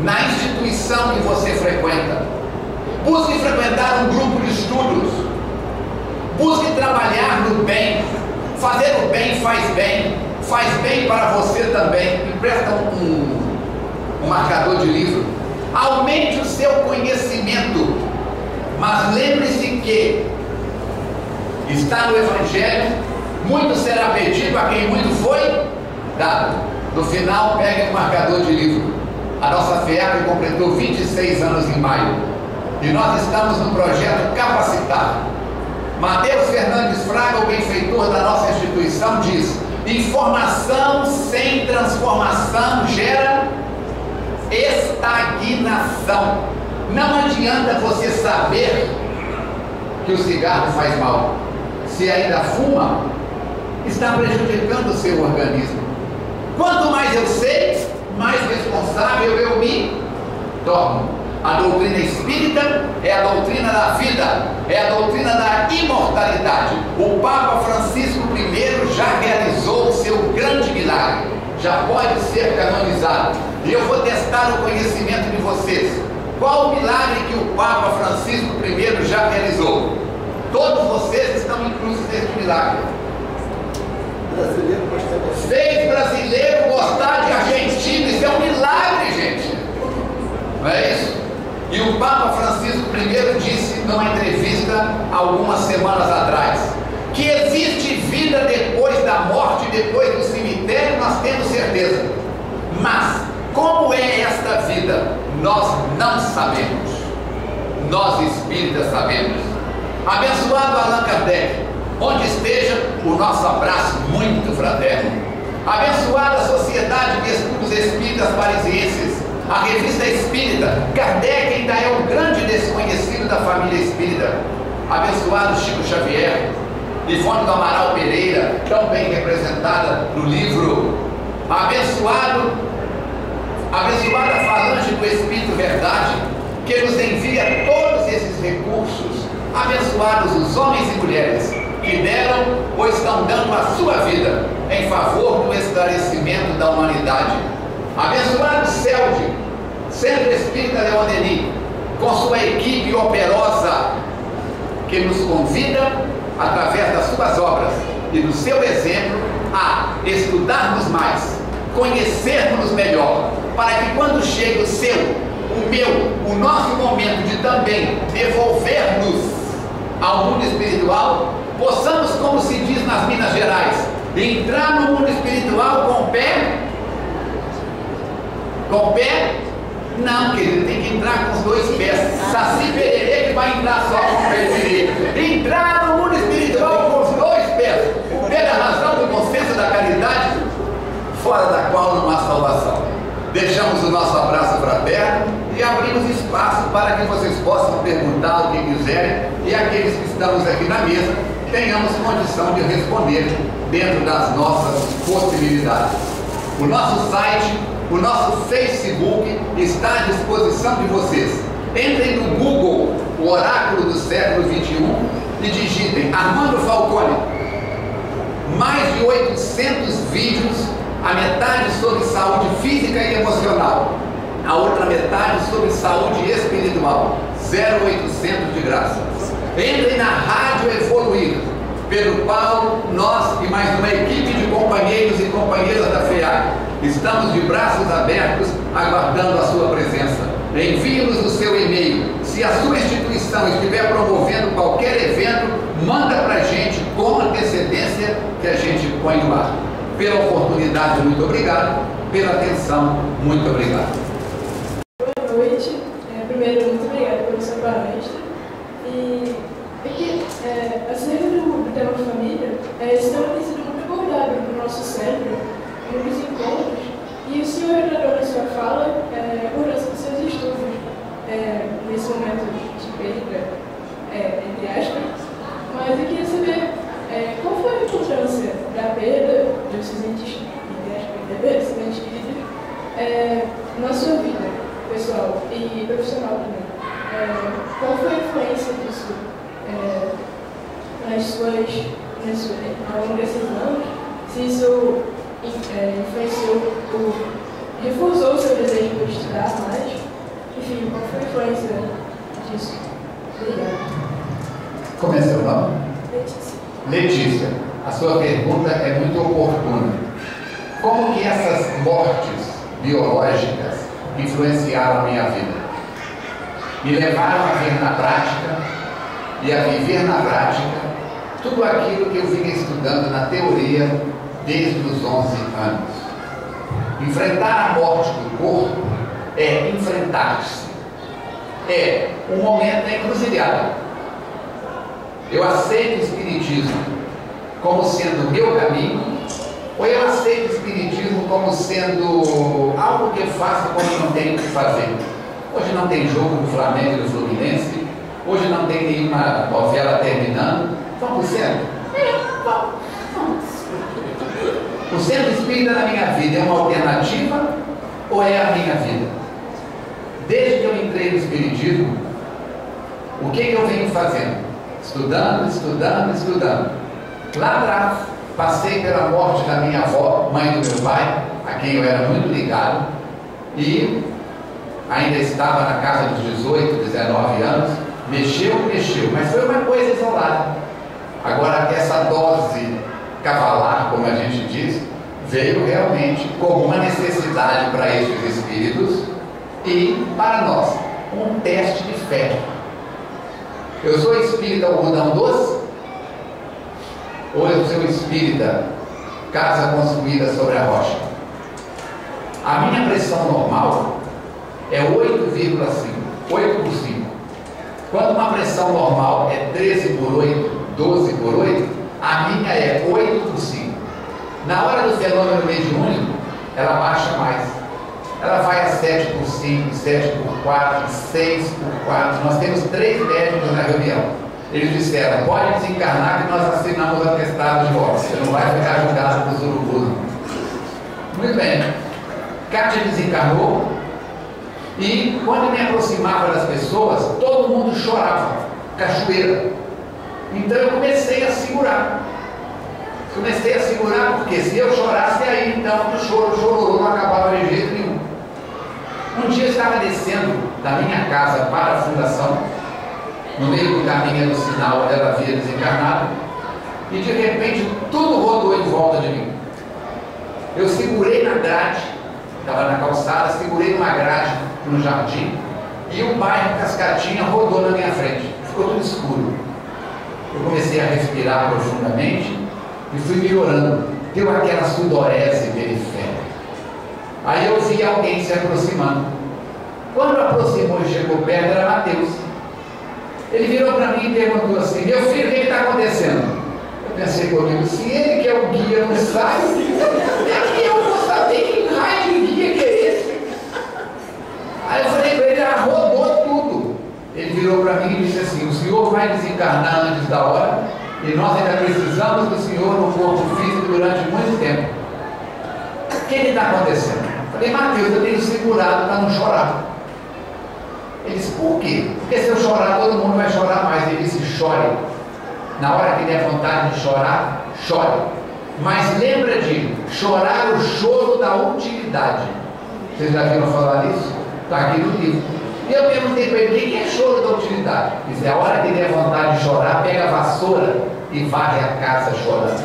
na instituição que você frequenta. Busque frequentar um grupo de estudos. Busque trabalhar no bem. Fazer o bem faz bem para você também. Empresta um marcador de livro. Aumente o seu conhecimento, mas lembre-se que está no Evangelho: muito será pedido a quem muito foi dado. No final, pegue um marcador de livro. A nossa FEAP completou 26 anos em maio e nós estamos no projeto Capacitar. Mateus Fernandes Fraga, o benfeitor da nossa instituição, diz: informação sem transformação gera estagnação. Não adianta você saber que o cigarro faz mal. Se ainda fuma, está prejudicando o seu organismo. Quanto mais eu sei, mais responsável eu me torno. A doutrina espírita é a doutrina da vida, é a doutrina da imortalidade. O Papa Francisco I já realizou o seu grande milagre, já pode ser canonizado. E eu vou testar o conhecimento de vocês. Qual o milagre que o Papa Francisco I já realizou? Todos vocês estão inclusos nesse milagre. Fez brasileiro gostar de argentino. Isso é um milagre, gente. Não é isso? E o Papa Francisco I disse numa entrevista algumas semanas atrás que existe vida depois da morte, depois do cemitério. Nós temos certeza, mas como é esta vida, nós não sabemos. Nós espíritas sabemos. Abençoado Allan Kardec, onde esteja, o nosso abraço muito fraterno. Abençoada a Sociedade de Estudos Espíritas Parisienses, a Revista Espírita. Kardec ainda é um grande desconhecido da família espírita. Abençoado Chico Xavier, Ivone do Amaral Pereira, tão bem representada no livro. Abençoada Falange do Espírito Verdade, que nos envia todos esses recursos. Abençoados os homens e mulheres que deram ou estão dando a sua vida em favor do esclarecimento da humanidade. Abençoado CELD, Centro Espírita Leon Denis, com sua equipe operosa, que nos convida, através das suas obras e do seu exemplo, a estudarmos mais, conhecermos melhor, para que quando chegue o seu, o meu, o nosso momento de também devolver-nos ao mundo espiritual, possamos, como se diz nas Minas Gerais, entrar no mundo espiritual com o pé. Com o pé? Não, querido, tem que entrar com os dois pés. Saci Pererê que vai entrar só com o pé direito. Entrar no mundo espiritual com os dois pés. O pé da razão, do bom senso, da caridade, fora da qual não há salvação. Deixamos o nosso abraço fraterno e abrimos espaço para que vocês possam perguntar o que quiserem e aqueles que estamos aqui na mesa tenhamos condição de responder dentro das nossas possibilidades. O nosso site, o nosso Facebook está à disposição de vocês. Entrem no Google, o Oráculo do Século XXI, e digitem Armando Falcone. Mais de 800 vídeos, a metade sobre saúde física e emocional, a outra metade sobre saúde espiritual. 0800 de graça. Entrem na Rádio Evoluir, Pedro Paulo, nós e mais uma equipe de companheiros e companheiras da FEAC. Estamos de braços abertos, aguardando a sua presença. Envie-nos o seu e-mail. Se a sua instituição estiver promovendo qualquer evento, manda para a gente com antecedência que a gente põe no ar. Pela oportunidade, muito obrigado. Pela atenção, muito obrigado. Boa noite. Primeiro, muito obrigado pela sua palestra. E aqui, acerca do tema família, esse tema tem sido muito abordado no nosso centro, em muitos encontros, e o senhor retratou na sua fala a importância dos seus estudos nesse momento de perda, entre aspas, mas eu queria saber qual foi a importância da perda dos seus entes queridos na sua vida pessoal e profissional também. Qual foi a influência disso ao longo desses anos? Se isso influenciou, reforçou o seu desejo por estudar mais. Enfim, qual foi a influência disso? Obrigada. Como é seu nome? Letícia. Letícia, a sua pergunta é muito oportuna. Como que essas mortes biológicas influenciaram a minha vida? Me levaram a ver na prática e a viver na prática tudo aquilo que eu vinha estudando na teoria desde os 11 anos. Enfrentar a morte do corpo é enfrentar-se. É um momento da encruzilhada. Eu aceito o Espiritismo como sendo o meu caminho, ou eu aceito o Espiritismo como sendo algo que eu faço quando não tenho o que fazer. Hoje não tem jogo do Flamengo e do Fluminense, hoje não tem nenhuma novela terminando. Vamos pro centro? Vamos. O centro espírita na minha vida é uma alternativa ou é a minha vida? Desde que eu entrei no Espiritismo, o que eu venho fazendo? Estudando. Lá atrás, passei pela morte da minha avó, mãe do meu pai, a quem eu era muito ligado, e ainda estava na casa dos 18, 19 anos, mexeu, mas foi uma coisa isolada. Agora, essa dose cavalar, como a gente diz, veio realmente como uma necessidade para esses espíritos e para nós, um teste de fé. Eu sou espírita algodão doce? Ou eu sou espírita casa construída sobre a rocha? A minha pressão normal é 8,5, 8 por 5. Quando uma pressão normal é 13 por 8, 12 por 8, a minha é 8 por 5. Na hora do fenômeno mediúnico, ela baixa mais. Ela vai a 7 por 5, 7 por 4, 6 por 4. Nós temos 3 médicos na reunião. Eles disseram, pode desencarnar que nós assinamos atestado de óbito. Você não vai ficar julgado por urubus. Muito bem. Kátia desencarnou e quando me aproximava das pessoas, todo mundo chorava. Cachoeira. Então eu comecei a segurar. Porque se eu chorasse aí, então o chororô não acabava de jeito nenhum. Um dia eu estava descendo da minha casa para a fundação, no meio do caminho no sinal ela havia desencarnado, e de repente tudo rodou em volta de mim. Eu segurei na grade, estava na calçada, segurei numa grade no jardim, e o bairro Cascatinha rodou na minha frente, ficou tudo escuro. Eu comecei a respirar profundamente e fui melhorando. Deu aquela sudorese periférica. Aí eu vi alguém se aproximando. Quando aproximou e chegou perto, era Mateus. Ele virou para mim e perguntou assim, meu filho, o que está acontecendo? Eu pensei comigo, se ele que é o guia não sai, é que eu vou saber que raio de guia que é esse? Aí eu falei para ele, rodou tudo. Ele virou para mim e disse assim, o senhor vai desencarnar antes da hora e nós ainda precisamos do senhor no corpo físico durante muito tempo. O que está acontecendo? Eu falei, Mateus, eu tenho segurado para não chorar. Ele disse, por quê? Porque se eu chorar, todo mundo vai chorar mais. Ele disse, chore. Na hora que der vontade de chorar, chore. Mas lembra de chorar o choro da utilidade. Vocês já viram falar nisso? Está aqui no livro. E eu perguntei para ele, o que é choro da utilidade? Ele disse, a hora que der vontade de chorar, pega a vassoura e varre a casa chorando.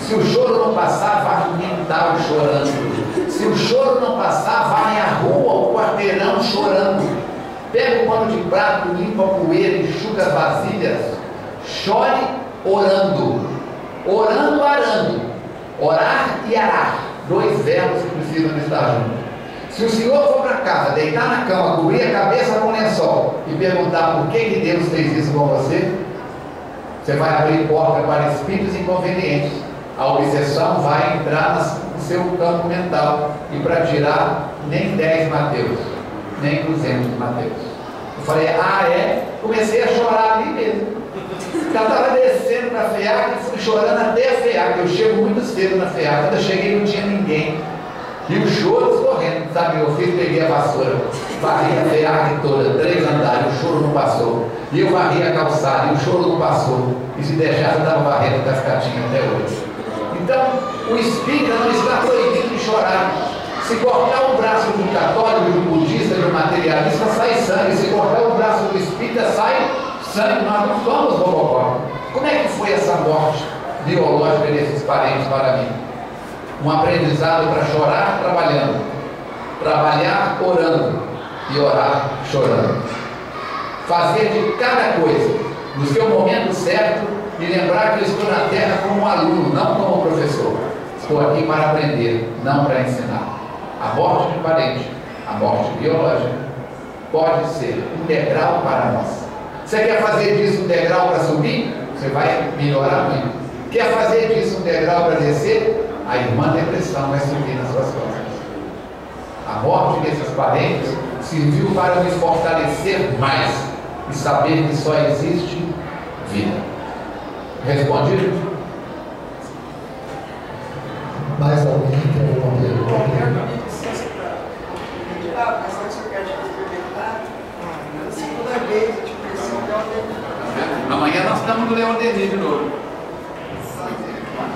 Se o choro não passar, varre o quintal chorando. Se o choro não passar, varre a rua, o quarteirão chorando. Pega o pano de prato, limpa a poeira, enxuga as vasilhas. Chore orando. Orando, arando. Orar e arar. 2 verbos que precisam estar juntos. Se o senhor for para casa, deitar na cama, cobrir a cabeça com lençol e perguntar por que Deus fez isso com você, você vai abrir porta para espíritos inconvenientes. A obsessão vai entrar no seu campo mental e para tirar nem 10 Mateus, nem 200 Mateus. Eu falei, comecei a chorar ali mesmo. Eu estava descendo para a FEAC e fui chorando até a FEAC. Eu chego muito cedo na FEAC, quando eu cheguei não tinha ninguém. E o choro escorrendo, sabe? Eu peguei a vassoura, varri a FEAC toda, 3 andares, o choro não passou. E eu varri a calçada e o choro não passou. E se deixasse, eu estava varrendo o Cascatinho até hoje. Então, o espírita não está proibido de chorar. Se cortar o braço de um católico, de um Sangue, nós não somos Robocop. Como é que foi essa morte biológica desses parentes para mim? Um aprendizado para chorar trabalhando, trabalhar orando e orar chorando. Fazer de cada coisa, no seu momento certo, e lembrar que eu estou na terra como um aluno, não como professor. Estou aqui para aprender, não para ensinar. A morte de parente, a morte biológica, pode ser um degrau para nós. Você quer fazer disso um degrau para subir? Você vai melhorar muito. Quer fazer disso um degrau para descer? A irmã depressão vai subir nas suas costas. A morte desses parentes serviu para nos fortalecer mais e saber que só existe vida. Respondido? Mais alguém tem alguma pergunta? Segunda vez, eu te conheci o Leão Denis. Amanhã nós estamos no Leão Denis de novo.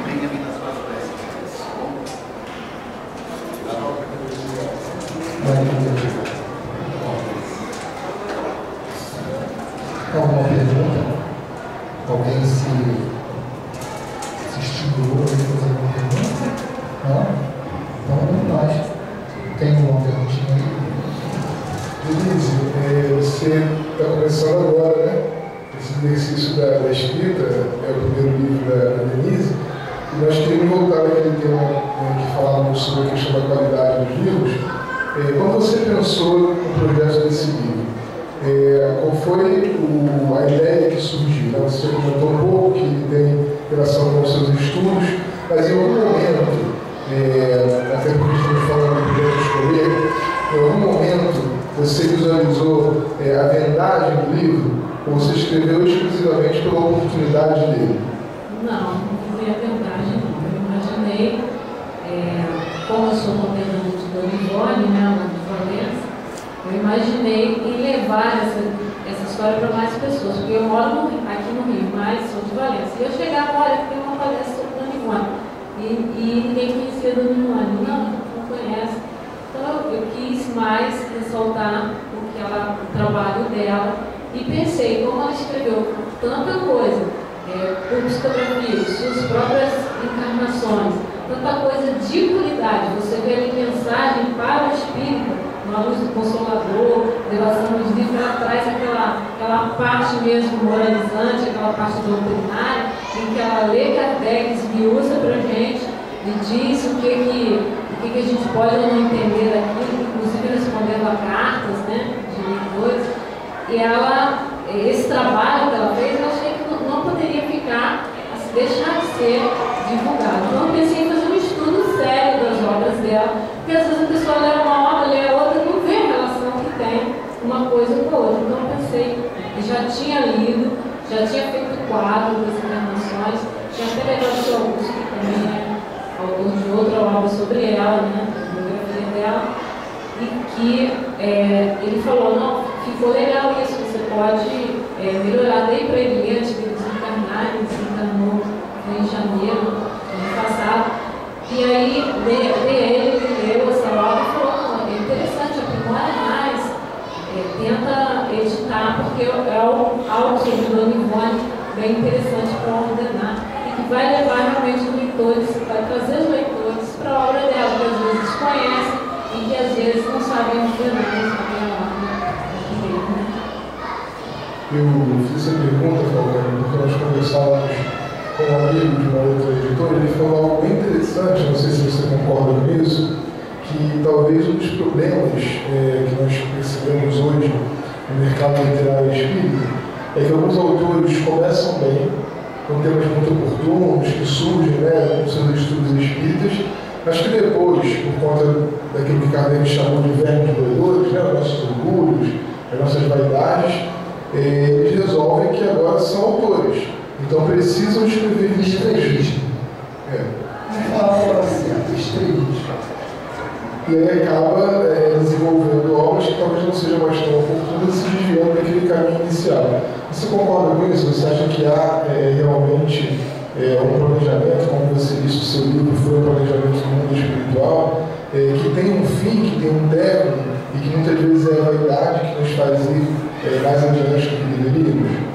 Venha vir nas suas preces. Alguma pergunta? Alguém se estimulou a fazer alguma pergunta? Não? Então vamos nós. Tem uma perguntinha aí? Denise, você está começando agora, né? Esse exercício da escrita é o primeiro livro da Denise, e nós queremos voltar àquele tema que falávamos sobre a questão da qualidade dos livros. Quando você pensou no projeto desse livro, qual foi a ideia que surgiu? Né? Você comentou um pouco que ele tem relação com os seus estudos, mas em algum momento, até porque estamos falando do projeto Escolher, em algum momento você visualizou a vendagem do livro, ou você escreveu exclusivamente pela oportunidade de ler? Não foi a vendagem, não. Eu imaginei, como eu sou coordenadora de Dona Ivone, né, lá de Valença, eu imaginei em levar essa história para mais pessoas, porque eu moro aqui no Rio, mas sou de Valença. E eu chegava, olha, tem uma palestra sobre Dona Ivone, e ninguém conhecia Dona Ivone. Não conhece. Então eu quis mais ressaltar o trabalho dela e pensei, como ela escreveu tanta coisa, por psicografia, suas próprias encarnações, tanta coisa de qualidade, você vê ali mensagem para o espírito, uma luz do Consolador, devastação dos livros, ela traz aquela parte mesmo moralizante, aquela parte doutrinária, em que ela lê Kardec, esmiuça para a gente e diz o que a gente pode ou não entender daquilo, inclusive respondendo a cartas, né, de leitores. E esse trabalho que ela fez, eu achei que não poderia deixar de ser divulgado. Então eu pensei em fazer um estudo sério das obras dela, porque às vezes a pessoa lê uma obra, lê a outra e não vê a relação que tem uma coisa com a outra. Então eu pensei, já tinha lido, já tinha feito quadro das encarnações, tinha até levado o seu Augusto, que também é autor de outra obra sobre ela, né, a biografia dela, e que ele falou, não, ficou legal isso, você pode melhorar. Dei para ele antes de desencarnar, ele desencarnou em janeiro do ano passado, e aí ele leu essa obra e falou, não, é interessante, aprimora mais, tenta editar, porque é algo sobre Dona Ivone bem interessante para ordenar, e que vai levar realmente os leitores, vai trazer os leitores para a obra dela, que às vezes conhecem e que às vezes não sabem ordenar, não sabem a obra. Eu fiz essa pergunta, Falcão, porque nós conversávamos com um amigo de uma outra editora, ele falou algo bem interessante, não sei se você concorda com isso, que talvez um dos problemas que nós percebemos hoje no mercado literário espírita é que alguns autores começam bem, com temas muito oportunos, que surgem, né, com seus estudos espíritas, mas que depois, por conta daquilo que Kardec chamou de vermes doidores, né, os nossos orgulhos, as nossas vaidades, eles resolvem que agora são autores. Então precisam escrever livros. E aí acaba desenvolvendo obras que talvez não sejam mais tão oportunas e se desviando daquele caminho inicial. Você concorda com isso? Você acha que há realmente um planejamento, como você disse, o seu livro foi um planejamento do mundo espiritual, que tem um fim, que tem um término, e que muitas vezes é a vaidade que nos faz ir mais adiante do que deveríamos?